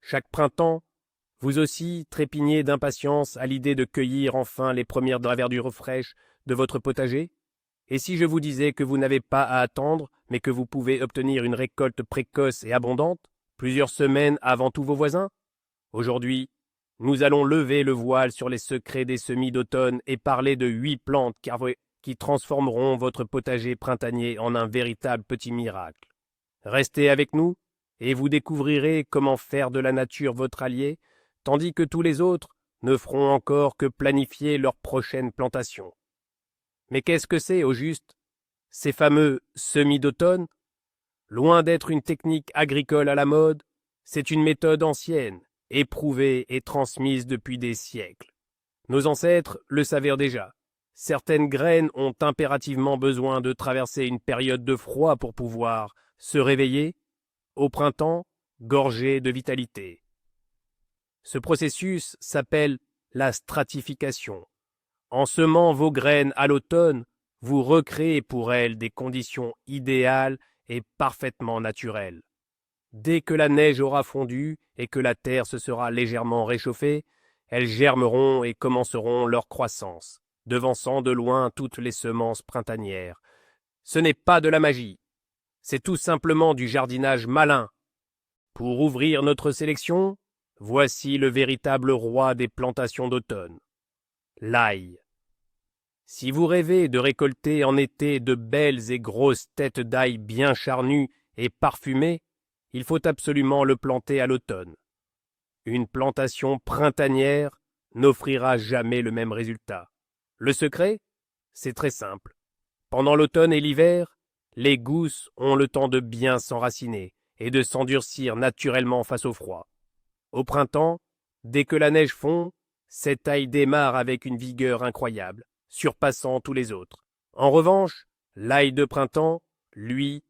Chaque printemps, vous aussi trépignez d'impatience à l'idée de cueillir enfin les premières verdures fraîches de votre potager? Et si je vous disais que vous n'avez pas à attendre, mais que vous pouvez obtenir une récolte précoce et abondante, plusieurs semaines avant tous vos voisins? Aujourd'hui, nous allons lever le voile sur les secrets des semis d'automne et parler de 8 plantes qui transformeront votre potager printanier en un véritable petit miracle. Restez avec nous, et vous découvrirez comment faire de la nature votre allié, tandis que tous les autres ne feront encore que planifier leur prochaine plantation. Mais qu'est-ce que c'est, au juste, ces fameux semis d'automne? Loin d'être une technique agricole à la mode, c'est une méthode ancienne, éprouvée et transmise depuis des siècles. Nos ancêtres le savaient déjà. Certaines graines ont impérativement besoin de traverser une période de froid pour pouvoir se réveiller, au printemps, gorgées de vitalité. Ce processus s'appelle la stratification. En semant vos graines à l'automne, vous recréez pour elles des conditions idéales et parfaitement naturelles. Dès que la neige aura fondu et que la terre se sera légèrement réchauffée, elles germeront et commenceront leur croissance, devançant de loin toutes les semences printanières. Ce n'est pas de la magie, c'est tout simplement du jardinage malin. Pour ouvrir notre sélection, voici le véritable roi des plantations d'automne, l'ail. Si vous rêvez de récolter en été de belles et grosses têtes d'ail bien charnues et parfumées, il faut absolument le planter à l'automne. Une plantation printanière n'offrira jamais le même résultat. Le secret, c'est très simple. Pendant l'automne et l'hiver, les gousses ont le temps de bien s'enraciner et de s'endurcir naturellement face au froid. Au printemps, dès que la neige fond, cette ail démarre avec une vigueur incroyable, surpassant tous les autres. En revanche, l'ail de printemps, lui,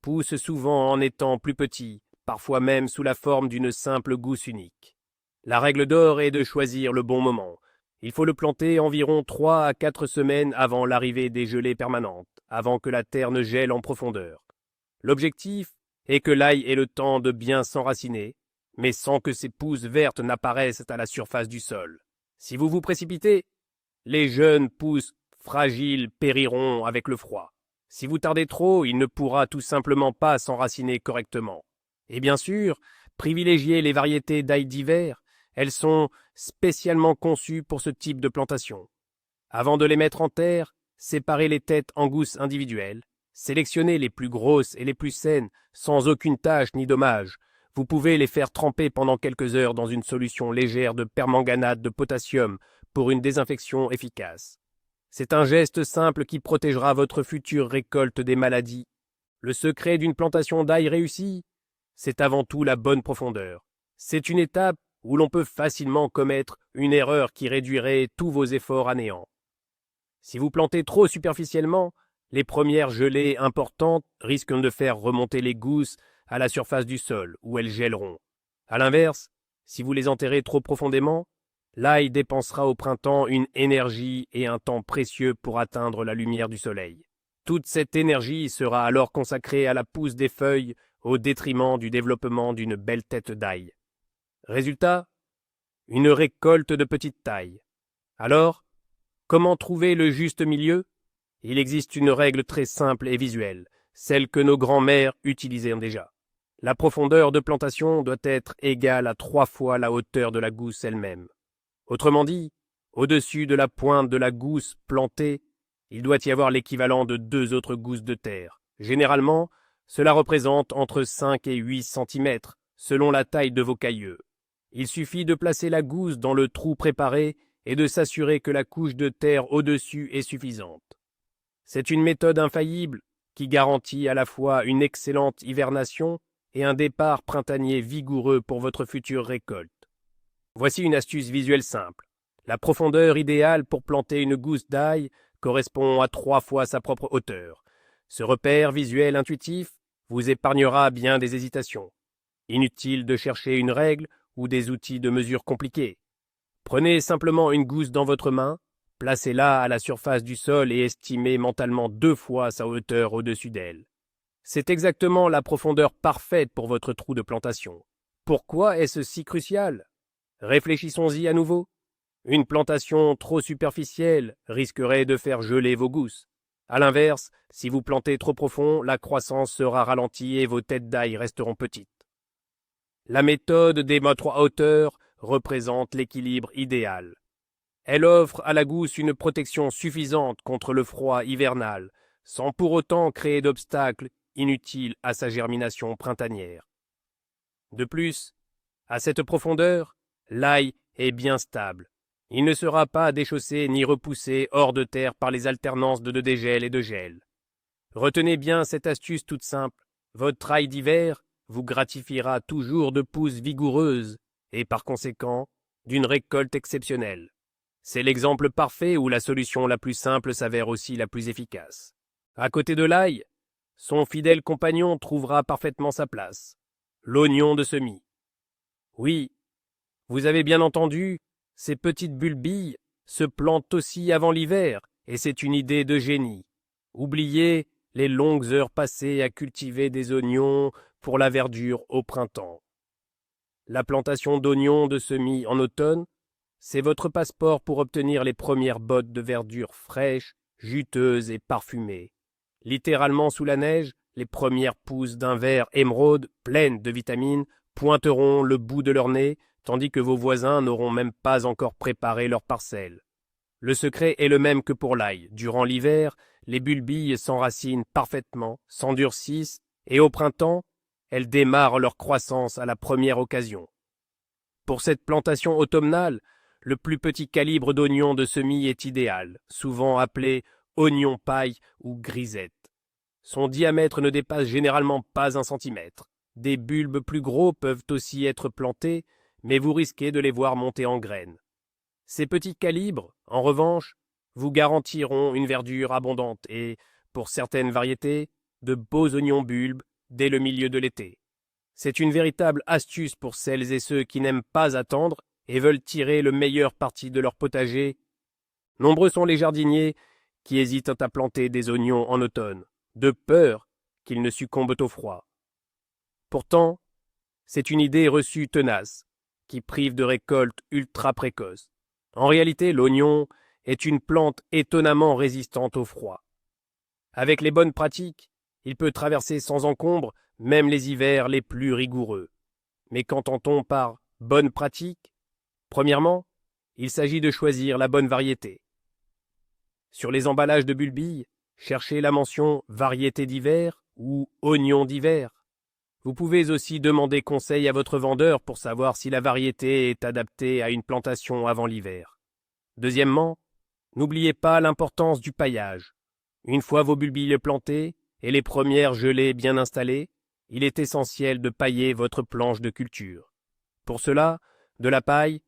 pousse souvent en étant plus petit, parfois même sous la forme d'une simple gousse unique. La règle d'or est de choisir le bon moment. Il faut le planter environ 3 à 4 semaines avant l'arrivée des gelées permanentes, avant que la terre ne gèle en profondeur. L'objectif est que l'ail ait le temps de bien s'enraciner, mais sans que ses pousses vertes n'apparaissent à la surface du sol. Si vous vous précipitez, les jeunes pousses fragiles périront avec le froid. Si vous tardez trop, il ne pourra tout simplement pas s'enraciner correctement. Et bien sûr, privilégiez les variétés d'ail d'hiver. Elles sont spécialement conçues pour ce type de plantation. Avant de les mettre en terre, séparez les têtes en gousses individuelles. Sélectionnez les plus grosses et les plus saines, sans aucune tache ni dommage. Vous pouvez les faire tremper pendant quelques heures dans une solution légère de permanganate de potassium pour une désinfection efficace. C'est un geste simple qui protégera votre future récolte des maladies. Le secret d'une plantation d'ail réussie, c'est avant tout la bonne profondeur. C'est une étape où l'on peut facilement commettre une erreur qui réduirait tous vos efforts à néant. Si vous plantez trop superficiellement, les premières gelées importantes risquent de faire remonter les gousses à la surface du sol, où elles gèleront. À l'inverse, si vous les enterrez trop profondément, l'ail dépensera au printemps une énergie et un temps précieux pour atteindre la lumière du soleil. Toute cette énergie sera alors consacrée à la pousse des feuilles au détriment du développement d'une belle tête d'ail. Résultat, une récolte de petite taille. Alors, comment trouver le juste milieu? Il existe une règle très simple et visuelle, celle que nos grands-mères utilisaient déjà. La profondeur de plantation doit être égale à 3 fois la hauteur de la gousse elle-même. Autrement dit, au-dessus de la pointe de la gousse plantée, il doit y avoir l'équivalent de 2 autres gousses de terre. Généralement, cela représente entre 5 et 8 cm, selon la taille de vos cailleux. Il suffit de placer la gousse dans le trou préparé et de s'assurer que la couche de terre au-dessus est suffisante. C'est une méthode infaillible qui garantit à la fois une excellente hivernation et un départ printanier vigoureux pour votre future récolte. Voici une astuce visuelle simple. La profondeur idéale pour planter une gousse d'ail correspond à 3 fois sa propre hauteur. Ce repère visuel intuitif vous épargnera bien des hésitations. Inutile de chercher une règle ou des outils de mesure compliqués. Prenez simplement une gousse dans votre main, placez-la à la surface du sol et estimez mentalement 2 fois sa hauteur au-dessus d'elle. C'est exactement la profondeur parfaite pour votre trou de plantation. Pourquoi est-ce si crucial? Réfléchissons-y à nouveau. Une plantation trop superficielle risquerait de faire geler vos gousses. À l'inverse, si vous plantez trop profond, la croissance sera ralentie et vos têtes d'ail resteront petites. La méthode des 3 hauteurs représente l'équilibre idéal. Elle offre à la gousse une protection suffisante contre le froid hivernal, sans pour autant créer d'obstacles inutiles à sa germination printanière. De plus, à cette profondeur, l'ail est bien stable. Il ne sera pas déchaussé ni repoussé hors de terre par les alternances de dégel et de gel. Retenez bien cette astuce toute simple. Votre ail d'hiver vous gratifiera toujours de pousses vigoureuses et par conséquent d'une récolte exceptionnelle. C'est l'exemple parfait où la solution la plus simple s'avère aussi la plus efficace. À côté de l'ail, son fidèle compagnon trouvera parfaitement sa place. L'oignon de semis. Oui, vous avez bien entendu, ces petites bulbilles se plantent aussi avant l'hiver, et c'est une idée de génie. Oubliez les longues heures passées à cultiver des oignons pour la verdure au printemps. La plantation d'oignons de semis en automne, c'est votre passeport pour obtenir les premières bottes de verdure fraîches, juteuses et parfumées. Littéralement sous la neige, les premières pousses d'un vert émeraude, pleines de vitamines, pointeront le bout de leur nez, tandis que vos voisins n'auront même pas encore préparé leur parcelle. Le secret est le même que pour l'ail. Durant l'hiver, les bulbilles s'enracinent parfaitement, s'endurcissent, et au printemps, elles démarrent leur croissance à la première occasion. Pour cette plantation automnale, le plus petit calibre d'oignon de semis est idéal, souvent appelé oignon paille ou grisette. Son diamètre ne dépasse généralement pas 1 centimètre. Des bulbes plus gros peuvent aussi être plantés, mais vous risquez de les voir monter en graines. Ces petits calibres, en revanche, vous garantiront une verdure abondante et, pour certaines variétés, de beaux oignons bulbes dès le milieu de l'été. C'est une véritable astuce pour celles et ceux qui n'aiment pas attendre et veulent tirer le meilleur parti de leur potager. Nombreux sont les jardiniers qui hésitent à planter des oignons en automne, de peur qu'ils ne succombent au froid. Pourtant, c'est une idée reçue tenace, qui prive de récoltes ultra précoces. En réalité, l'oignon est une plante étonnamment résistante au froid. Avec les bonnes pratiques, il peut traverser sans encombre même les hivers les plus rigoureux. Mais qu'entend-on par bonne pratique? Premièrement, il s'agit de choisir la bonne variété. Sur les emballages de bulbilles, cherchez la mention variété d'hiver ou oignon d'hiver. Vous pouvez aussi demander conseil à votre vendeur pour savoir si la variété est adaptée à une plantation avant l'hiver. Deuxièmement, n'oubliez pas l'importance du paillage. Une fois vos bulbilles plantés et les premières gelées bien installées, il est essentiel de pailler votre planche de culture. Pour cela, de la paille,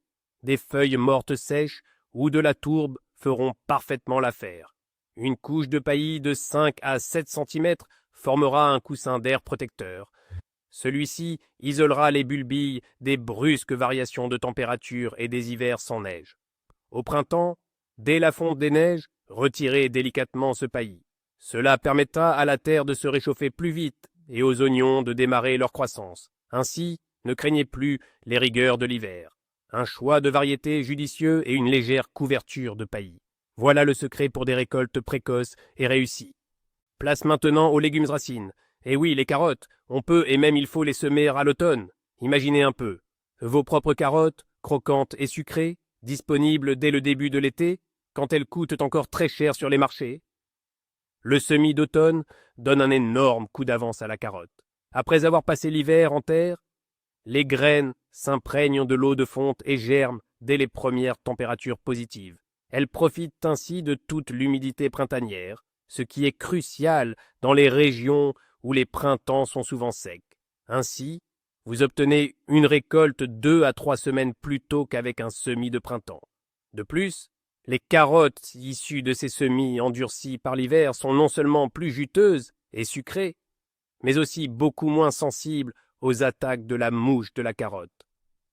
des feuilles mortes sèches ou de la tourbe feront parfaitement l'affaire. Une couche de paillis de 5 à 7 cm formera un coussin d'air protecteur. Celui-ci isolera les bulbilles des brusques variations de température et des hivers sans neige. Au printemps, dès la fonte des neiges, retirez délicatement ce paillis. Cela permettra à la terre de se réchauffer plus vite et aux oignons de démarrer leur croissance. Ainsi, ne craignez plus les rigueurs de l'hiver. Un choix de variété judicieux et une légère couverture de paillis. Voilà le secret pour des récoltes précoces et réussies. Place maintenant aux légumes racines. Et oui, les carottes, on peut et même il faut les semer à l'automne. Imaginez un peu. Vos propres carottes, croquantes et sucrées, disponibles dès le début de l'été, quand elles coûtent encore très cher sur les marchés. Le semis d'automne donne un énorme coup d'avance à la carotte. Après avoir passé l'hiver en terre, les graines s'imprègnent de l'eau de fonte et germent dès les premières températures positives. Elles profitent ainsi de toute l'humidité printanière, ce qui est crucial dans les régions où les printemps sont souvent secs. Ainsi, vous obtenez une récolte 2 à 3 semaines plus tôt qu'avec un semis de printemps. De plus, les carottes issues de ces semis endurcis par l'hiver sont non seulement plus juteuses et sucrées, mais aussi beaucoup moins sensibles aux attaques de la mouche de la carotte.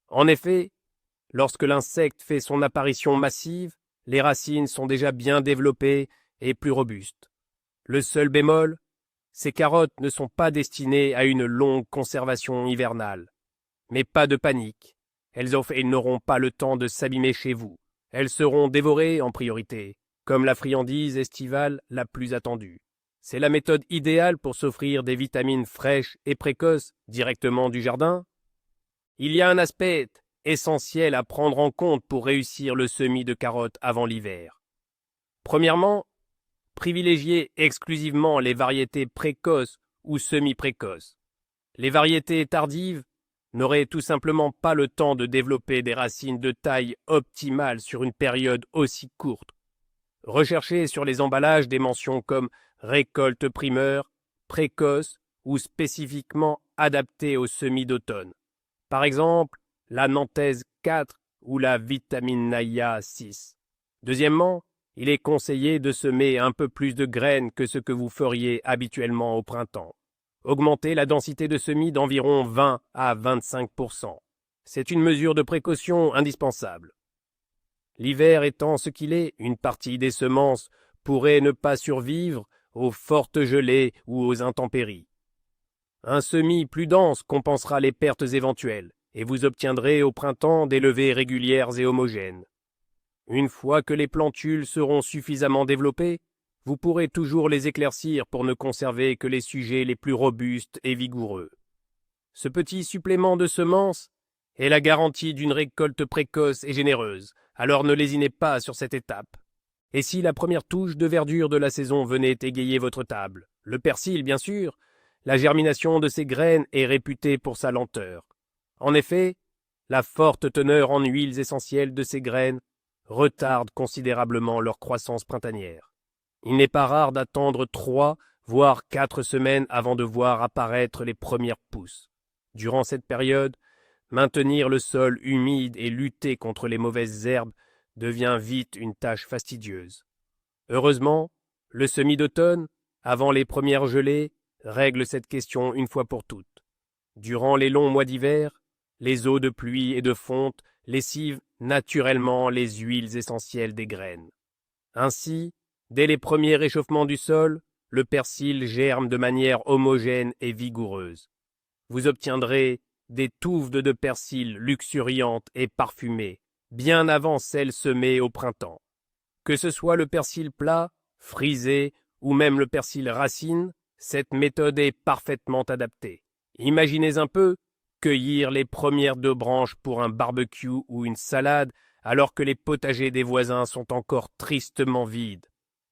En effet, lorsque l'insecte fait son apparition massive, les racines sont déjà bien développées et plus robustes. Le seul bémol, ces carottes ne sont pas destinées à une longue conservation hivernale. Mais pas de panique. Elles n'auront pas le temps de s'abîmer chez vous. Elles seront dévorées en priorité, comme la friandise estivale la plus attendue. C'est la méthode idéale pour s'offrir des vitamines fraîches et précoces directement du jardin. Il y a un aspect essentiel à prendre en compte pour réussir le semis de carottes avant l'hiver. Premièrement, privilégiez exclusivement les variétés précoces ou semi-précoces. Les variétés tardives n'auraient tout simplement pas le temps de développer des racines de taille optimale sur une période aussi courte. Recherchez sur les emballages des mentions comme récolte primeur, précoce ou spécifiquement adaptée aux semis d'automne. Par exemple, la Nantaise 4 ou la Vitaminaia 6. Deuxièmement, il est conseillé de semer un peu plus de graines que ce que vous feriez habituellement au printemps. Augmentez la densité de semis d'environ 20 à 25%. C'est une mesure de précaution indispensable. L'hiver étant ce qu'il est, une partie des semences pourrait ne pas survivre aux fortes gelées ou aux intempéries. Un semis plus dense compensera les pertes éventuelles et vous obtiendrez au printemps des levées régulières et homogènes. Une fois que les plantules seront suffisamment développées, vous pourrez toujours les éclaircir pour ne conserver que les sujets les plus robustes et vigoureux. Ce petit supplément de semences est la garantie d'une récolte précoce et généreuse, alors ne lésinez pas sur cette étape. Et si la première touche de verdure de la saison venait égayer votre table, le persil bien sûr, la germination de ces graines est réputée pour sa lenteur. En effet, la forte teneur en huiles essentielles de ces graines retarde considérablement leur croissance printanière. Il n'est pas rare d'attendre 3 voire 4 semaines avant de voir apparaître les premières pousses. Durant cette période, maintenir le sol humide et lutter contre les mauvaises herbes devient vite une tâche fastidieuse. Heureusement, le semis d'automne, avant les premières gelées, règle cette question une fois pour toutes. Durant les longs mois d'hiver, les eaux de pluie et de fonte lessivent naturellement les huiles essentielles des graines. Ainsi, dès les premiers réchauffements du sol, le persil germe de manière homogène et vigoureuse. Vous obtiendrez des touffes de persil luxuriantes et parfumées, bien avant celles semées au printemps. Que ce soit le persil plat, frisé ou même le persil racine, cette méthode est parfaitement adaptée. Imaginez un peu cueillir les premières 2 branches pour un barbecue ou une salade alors que les potagers des voisins sont encore tristement vides.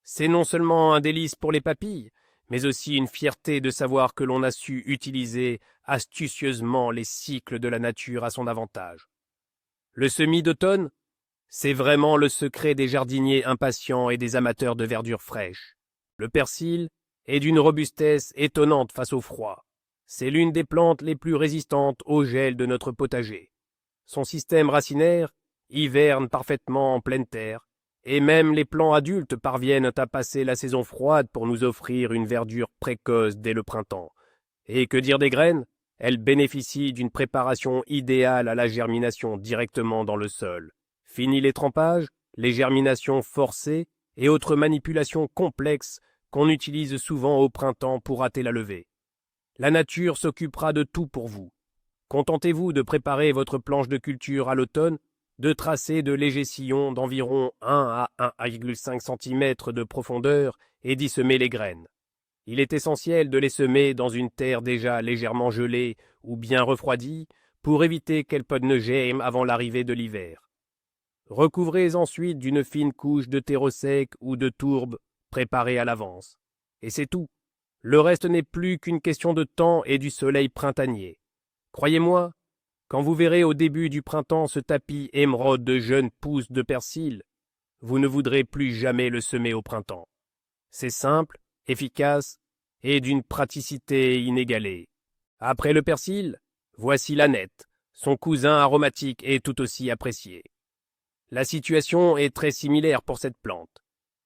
C'est non seulement un délice pour les papilles, mais aussi une fierté de savoir que l'on a su utiliser astucieusement les cycles de la nature à son avantage. Le semis d'automne, c'est vraiment le secret des jardiniers impatients et des amateurs de verdure fraîche. Le persil est d'une robustesse étonnante face au froid. C'est l'une des plantes les plus résistantes au gel de notre potager. Son système racinaire hiverne parfaitement en pleine terre, et même les plants adultes parviennent à passer la saison froide pour nous offrir une verdure précoce dès le printemps. Et que dire des graines? Elles bénéficient d'une préparation idéale à la germination directement dans le sol. Fini les trempages, les germinations forcées et autres manipulations complexes qu'on utilise souvent au printemps pour hâter la levée. La nature s'occupera de tout pour vous. Contentez-vous de préparer votre planche de culture à l'automne, de tracer de légers sillons d'environ 1 à 1,5 cm de profondeur et d'y semer les graines. Il est essentiel de les semer dans une terre déjà légèrement gelée ou bien refroidie pour éviter qu'elles ne germent avant l'arrivée de l'hiver. Recouvrez ensuite d'une fine couche de terreau sec ou de tourbe préparée à l'avance. Et c'est tout. Le reste n'est plus qu'une question de temps et du soleil printanier. Croyez-moi, quand vous verrez au début du printemps ce tapis émeraude de jeunes pousses de persil, vous ne voudrez plus jamais le semer au printemps. C'est simple, efficace et d'une praticité inégalée. Après le persil, voici l'aneth. Son cousin aromatique est tout aussi apprécié. La situation est très similaire pour cette plante.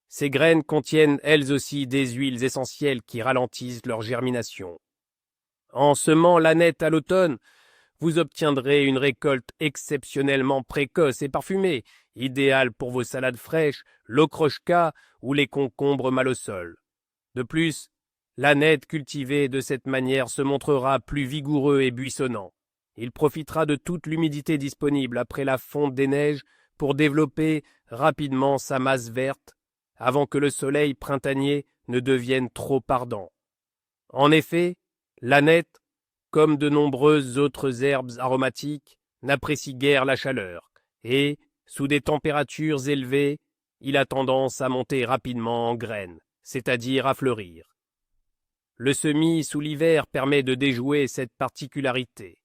Ces graines contiennent elles aussi des huiles essentielles qui ralentissent leur germination. En semant l'aneth à l'automne, vous obtiendrez une récolte exceptionnellement précoce et parfumée, idéale pour vos salades fraîches, l'okrochka ou les concombres mal au sol. De plus, l'aneth cultivé de cette manière se montrera plus vigoureux et buissonnant. Il profitera de toute l'humidité disponible après la fonte des neiges pour développer rapidement sa masse verte avant que le soleil printanier ne devienne trop ardent. En effet, l'ânette, comme de nombreuses autres herbes aromatiques, n'apprécie guère la chaleur et, sous des températures élevées, il a tendance à monter rapidement en graines, c'est-à-dire à fleurir. Le semis sous l'hiver permet de déjouer cette particularité.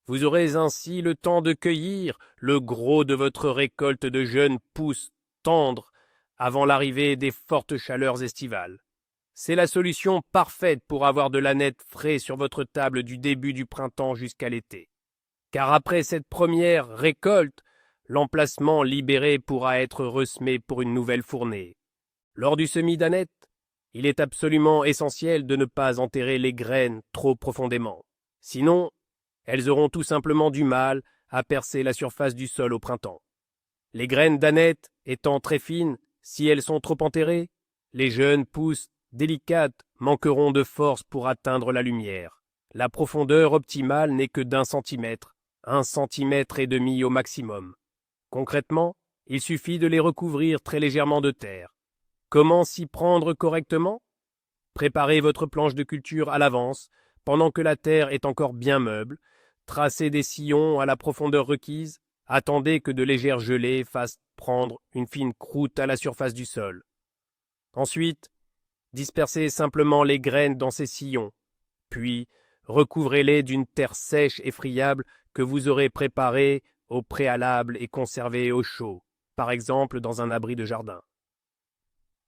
Vous aurez ainsi le temps de cueillir le gros de votre récolte de jeunes pousses tendres avant l'arrivée des fortes chaleurs estivales. C'est la solution parfaite pour avoir de l'ânette frais sur votre table du début du printemps jusqu'à l'été. Car après cette première récolte, l'emplacement libéré pourra être ressemé pour une nouvelle fournée. Lors du semis d'ânette, il est absolument essentiel de ne pas enterrer les graines trop profondément. Sinon, elles auront tout simplement du mal à percer la surface du sol au printemps. Les graines d'ânette étant très fines, si elles sont trop enterrées, les jeunes pousses délicates manqueront de force pour atteindre la lumière. La profondeur optimale n'est que d'1 cm, 1,5 cm au maximum. Concrètement, il suffit de les recouvrir très légèrement de terre. Comment s'y prendre correctement? Préparez votre planche de culture à l'avance, pendant que la terre est encore bien meuble, tracez des sillons à la profondeur requise, attendez que de légères gelées fassent prendre une fine croûte à la surface du sol. Ensuite, dispersez simplement les graines dans ces sillons, puis recouvrez-les d'une terre sèche et friable que vous aurez préparée au préalable et conservée au chaud, par exemple dans un abri de jardin.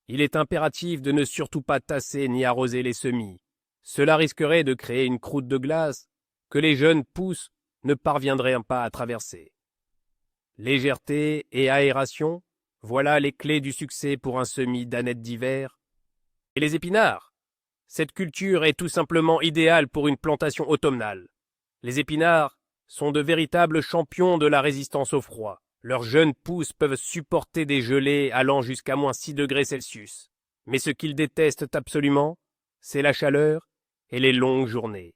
Il est impératif de ne surtout pas tasser ni arroser les semis. Cela risquerait de créer une croûte de glace que les jeunes pousses ne parviendraient pas à traverser. Légèreté et aération, voilà les clés du succès pour un semis d'ânette d'hiver. Et les épinards? Cette culture est tout simplement idéale pour une plantation automnale. Les épinards sont de véritables champions de la résistance au froid. Leurs jeunes pousses peuvent supporter des gelées allant jusqu'à -6 °C. Mais ce qu'ils détestent absolument, c'est la chaleur et les longues journées.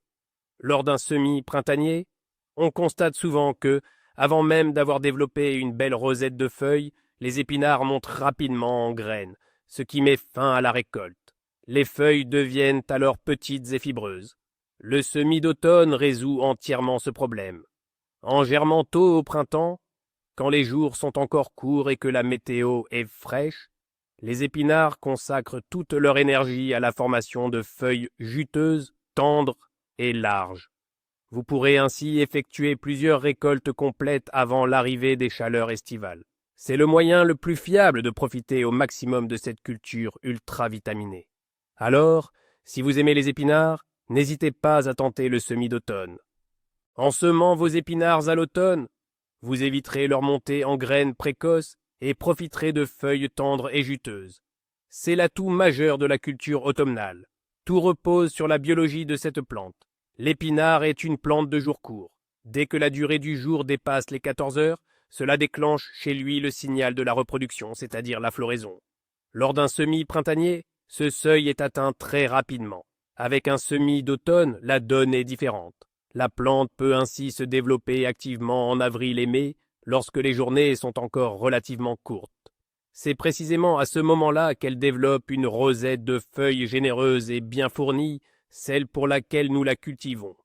Lors d'un semis printanier, on constate souvent que, avant même d'avoir développé une belle rosette de feuilles, les épinards montent rapidement en graines, ce qui met fin à la récolte. Les feuilles deviennent alors petites et fibreuses. Le semis d'automne résout entièrement ce problème. En germant tôt au printemps, quand les jours sont encore courts et que la météo est fraîche, les épinards consacrent toute leur énergie à la formation de feuilles juteuses, tendres et larges. Vous pourrez ainsi effectuer plusieurs récoltes complètes avant l'arrivée des chaleurs estivales. C'est le moyen le plus fiable de profiter au maximum de cette culture ultra vitaminée. Alors, si vous aimez les épinards, n'hésitez pas à tenter le semis d'automne. En semant vos épinards à l'automne, vous éviterez leur montée en graines précoces et profiterez de feuilles tendres et juteuses. C'est l'atout majeur de la culture automnale. Tout repose sur la biologie de cette plante. L'épinard est une plante de jour court. Dès que la durée du jour dépasse les 14 heures, cela déclenche chez lui le signal de la reproduction, c'est-à-dire la floraison. Lors d'un semis printanier, ce seuil est atteint très rapidement. Avec un semis d'automne, la donne est différente. La plante peut ainsi se développer activement en avril et mai, lorsque les journées sont encore relativement courtes. C'est précisément à ce moment-là qu'elle développe une rosette de feuilles généreuses et bien fournies, celle pour laquelle nous la cultivons.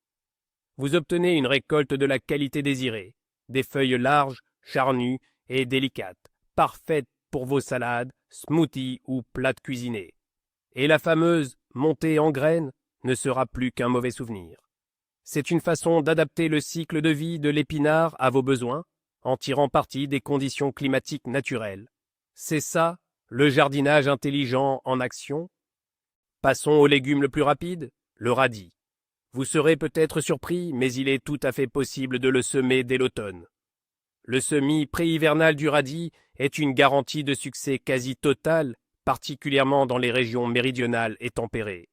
Vous obtenez une récolte de la qualité désirée, des feuilles larges, charnues et délicates, parfaites pour vos salades, smoothies ou plats cuisinés. Et la fameuse montée en graines ne sera plus qu'un mauvais souvenir. C'est une façon d'adapter le cycle de vie de l'épinard à vos besoins, en tirant parti des conditions climatiques naturelles. C'est ça, le jardinage intelligent en action. Passons au légume le plus rapide, le radis. Vous serez peut-être surpris, mais il est tout à fait possible de le semer dès l'automne. Le semis pré-hivernal du radis est une garantie de succès quasi total, particulièrement dans les régions méridionales et tempérées.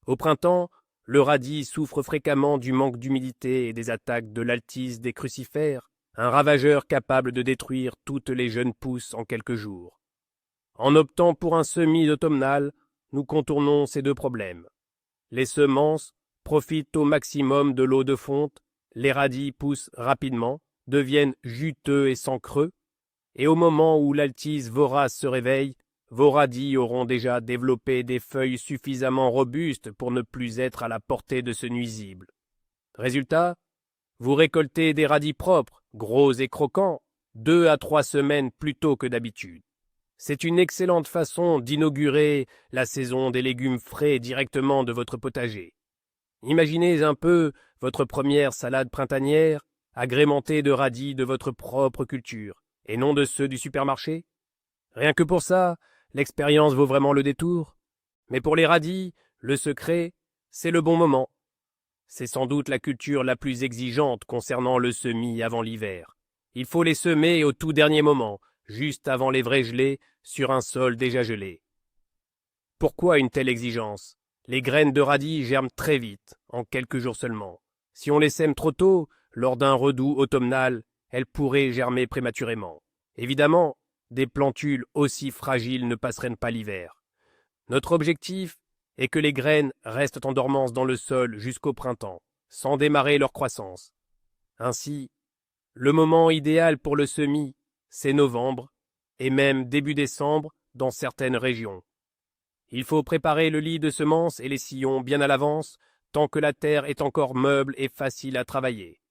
Au printemps, le radis souffre fréquemment du manque d'humidité et des attaques de l'altise des crucifères, un ravageur capable de détruire toutes les jeunes pousses en quelques jours. En optant pour un semis automnal, nous contournons ces deux problèmes. Les semences profitent au maximum de l'eau de fonte, les radis poussent rapidement, deviennent juteux et sans creux, et au moment où l'altise vorace se réveille, vos radis auront déjà développé des feuilles suffisamment robustes pour ne plus être à la portée de ce nuisible. Résultat, vous récoltez des radis propres, gros et croquants, 2 à 3 semaines plus tôt que d'habitude. C'est une excellente façon d'inaugurer la saison des légumes frais directement de votre potager. Imaginez un peu votre première salade printanière, agrémentée de radis de votre propre culture, et non de ceux du supermarché. Rien que pour ça, l'expérience vaut vraiment le détour. Mais pour les radis, le secret, c'est le bon moment. C'est sans doute la culture la plus exigeante concernant le semis avant l'hiver. Il faut les semer au tout dernier moment, juste avant les vrais gelées, sur un sol déjà gelé. Pourquoi une telle exigence? Les graines de radis germent très vite, en quelques jours seulement. Si on les sème trop tôt, lors d'un redoux automnal, elles pourraient germer prématurément. Évidemment, des plantules aussi fragiles ne passeraient pas l'hiver. Notre objectif est que les graines restent en dormance dans le sol jusqu'au printemps, sans démarrer leur croissance. Ainsi, le moment idéal pour le semis, c'est novembre, et même début décembre dans certaines régions. Il faut préparer le lit de semences et les sillons bien à l'avance, tant que la terre est encore meuble et facile à travailler.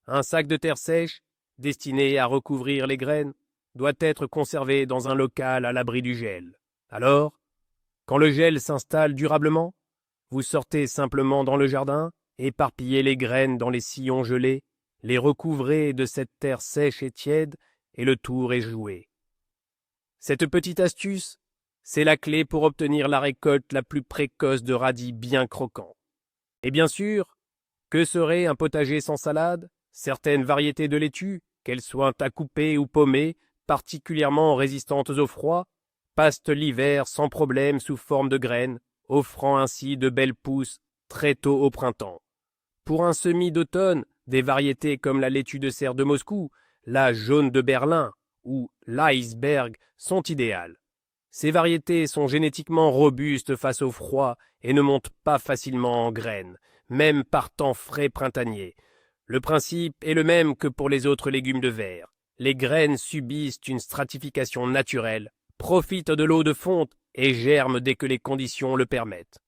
Un sac de terre sèche, destiné à recouvrir les graines, doit être conservé dans un local à l'abri du gel. Alors, quand le gel s'installe durablement, vous sortez simplement dans le jardin, éparpillez les graines dans les sillons gelés, les recouvrez de cette terre sèche et tiède, et le tour est joué. Cette petite astuce, c'est la clé pour obtenir la récolte la plus précoce de radis bien croquants. Et bien sûr, que serait un potager sans salade? Certaines variétés de laitue, qu'elles soient à couper ou paumées, particulièrement résistantes au froid, passent l'hiver sans problème sous forme de graines, offrant ainsi de belles pousses très tôt au printemps. Pour un semis d'automne, des variétés comme la laitue de serre de Moscou, la jaune de Berlin ou l'iceberg sont idéales. Ces variétés sont génétiquement robustes face au froid et ne montent pas facilement en graines, même par temps frais printanier. Le principe est le même que pour les autres légumes de verre. Les graines subissent une stratification naturelle, profitent de l'eau de fonte et germent dès que les conditions le permettent.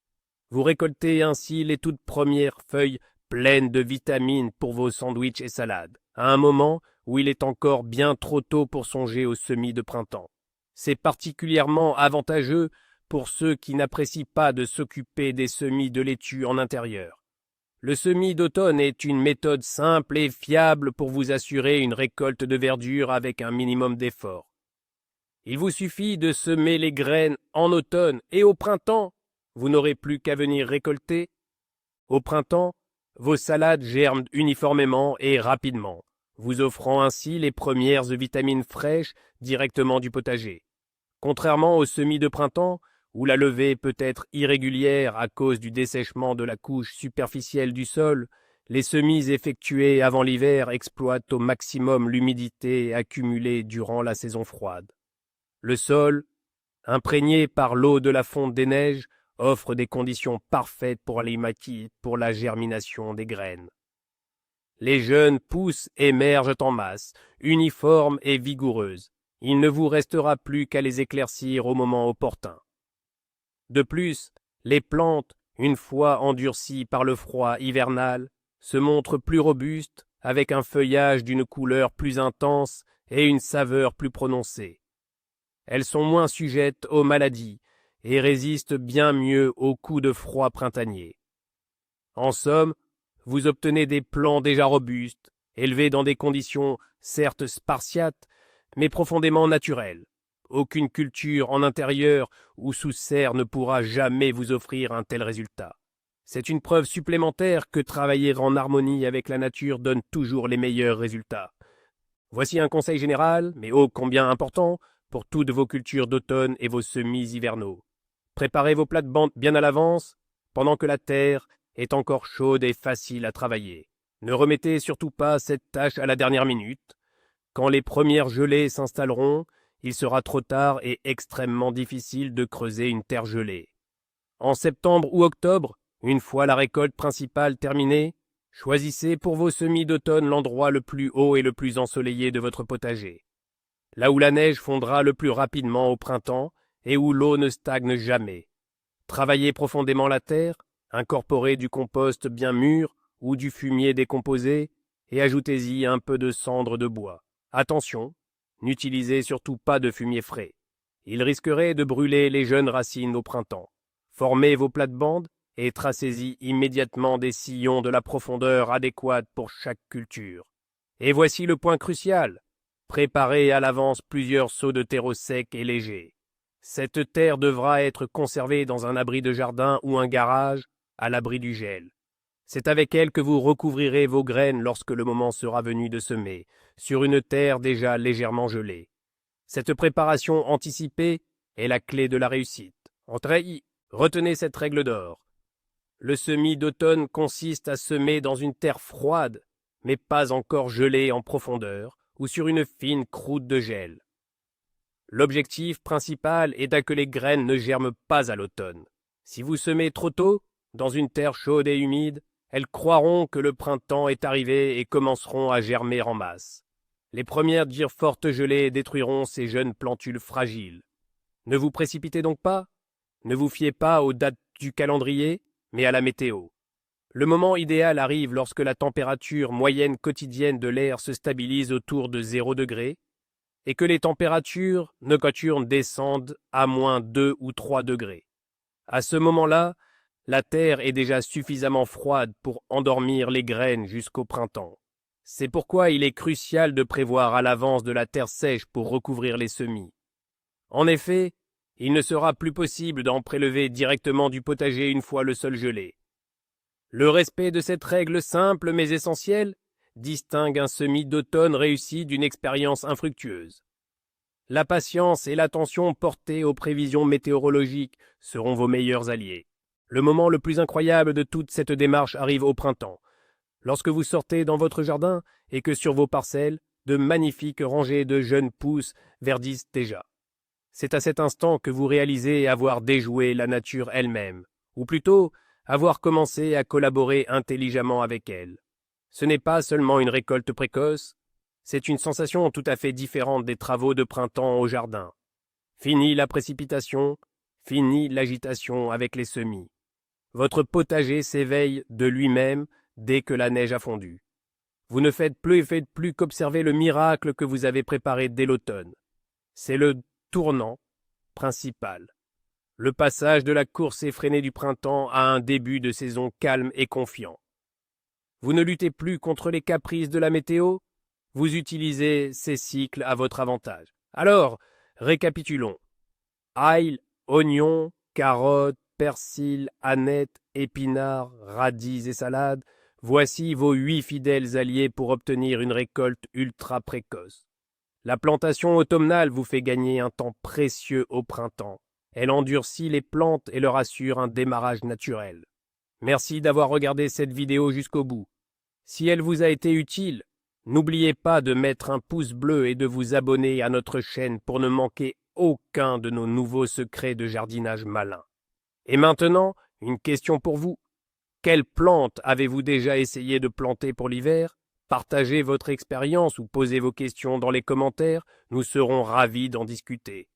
Vous récoltez ainsi les toutes premières feuilles pleines de vitamines pour vos sandwichs et salades, à un moment où il est encore bien trop tôt pour songer au semis de printemps. C'est particulièrement avantageux pour ceux qui n'apprécient pas de s'occuper des semis de laitue en intérieur. Le semis d'automne est une méthode simple et fiable pour vous assurer une récolte de verdure avec un minimum d'effort. Il vous suffit de semer les graines en automne et au printemps, vous n'aurez plus qu'à venir récolter. Au printemps, vos salades germent uniformément et rapidement, vous offrant ainsi les premières vitamines fraîches directement du potager. Contrairement aux semis de printemps, où la levée peut être irrégulière à cause du dessèchement de la couche superficielle du sol, les semis effectués avant l'hiver exploitent au maximum l'humidité accumulée durant la saison froide. Le sol, imprégné par l'eau de la fonte des neiges, offre des conditions parfaites pour la germination des graines. Les jeunes pousses émergent en masse, uniformes et vigoureuses. Il ne vous restera plus qu'à les éclaircir au moment opportun. De plus, les plantes, une fois endurcies par le froid hivernal, se montrent plus robustes, avec un feuillage d'une couleur plus intense et une saveur plus prononcée. Elles sont moins sujettes aux maladies et résistent bien mieux aux coups de froid printanier. En somme, vous obtenez des plants déjà robustes, élevés dans des conditions certes spartiates, mais profondément naturelles. Aucune culture en intérieur ou sous serre ne pourra jamais vous offrir un tel résultat. C'est une preuve supplémentaire que travailler en harmonie avec la nature donne toujours les meilleurs résultats. Voici un conseil général, mais ô combien important, pour toutes vos cultures d'automne et vos semis hivernaux. Préparez vos plates-bandes bien à l'avance, pendant que la terre est encore chaude et facile à travailler. Ne remettez surtout pas cette tâche à la dernière minute. Quand les premières gelées s'installeront, il sera trop tard et extrêmement difficile de creuser une terre gelée. En septembre ou octobre, une fois la récolte principale terminée, Choisissez pour vos semis d'automne l'endroit le plus haut et le plus ensoleillé de votre potager. Là où la neige fondra le plus rapidement au printemps et où l'eau ne stagne jamais. Travaillez profondément la terre, incorporez du compost bien mûr ou du fumier décomposé et ajoutez-y un peu de cendre de bois. Attention, n'utilisez surtout pas de fumier frais. Il risquerait de brûler les jeunes racines au printemps. Formez vos plates-bandes et tracez-y immédiatement des sillons de la profondeur adéquate pour chaque culture. Et voici le point crucial. Préparez à l'avance plusieurs seaux de terreau sec et léger. Cette terre devra être conservée dans un abri de jardin ou un garage, à l'abri du gel. C'est avec elle que vous recouvrirez vos graines lorsque le moment sera venu de semer, sur une terre déjà légèrement gelée. Cette préparation anticipée est la clé de la réussite. Retenez cette règle d'or. Le semis d'automne consiste à semer dans une terre froide, mais pas encore gelée en profondeur, ou sur une fine croûte de gel. L'objectif principal est que les graines ne germent pas à l'automne. Si vous semez trop tôt, dans une terre chaude et humide, elles croiront que le printemps est arrivé et commenceront à germer en masse. Les premières fortes gelées détruiront ces jeunes plantules fragiles. Ne vous précipitez donc pas. Ne vous fiez pas aux dates du calendrier, mais à la météo. Le moment idéal arrive lorsque la température moyenne quotidienne de l'air se stabilise autour de 0 degré et que les températures nocturnes descendent à moins 2 ou 3 degrés. À ce moment-là, la terre est déjà suffisamment froide pour endormir les graines jusqu'au printemps. C'est pourquoi il est crucial de prévoir à l'avance de la terre sèche pour recouvrir les semis. En effet, il ne sera plus possible d'en prélever directement du potager une fois le sol gelé. Le respect de cette règle simple mais essentielle distingue un semis d'automne réussi d'une expérience infructueuse. La patience et l'attention portée aux prévisions météorologiques seront vos meilleurs alliés. Le moment le plus incroyable de toute cette démarche arrive au printemps, lorsque vous sortez dans votre jardin et que sur vos parcelles, de magnifiques rangées de jeunes pousses verdissent déjà. C'est à cet instant que vous réalisez avoir déjoué la nature elle-même, ou plutôt avoir commencé à collaborer intelligemment avec elle. Ce n'est pas seulement une récolte précoce, c'est une sensation tout à fait différente des travaux de printemps au jardin. Fini la précipitation, fini l'agitation avec les semis. Votre potager s'éveille de lui-même dès que la neige a fondu. Vous ne faites plus qu'observer le miracle que vous avez préparé dès l'automne. C'est le tournant principal. Le passage de la course effrénée du printemps à un début de saison calme et confiant. Vous ne luttez plus contre les caprices de la météo, vous utilisez ces cycles à votre avantage. Alors, récapitulons. Ail, oignons, carottes, persil, anettes, épinards, radis et salades, voici vos 8 fidèles alliés pour obtenir une récolte ultra précoce. La plantation automnale vous fait gagner un temps précieux au printemps. Elle endurcit les plantes et leur assure un démarrage naturel. Merci d'avoir regardé cette vidéo jusqu'au bout. Si elle vous a été utile, n'oubliez pas de mettre un pouce bleu et de vous abonner à notre chaîne pour ne manquer aucun de nos nouveaux secrets de jardinage malin. Et maintenant, une question pour vous. Quelle plante avez-vous déjà essayé de planter pour l'hiver ? Partagez votre expérience ou posez vos questions dans les commentaires, nous serons ravis d'en discuter.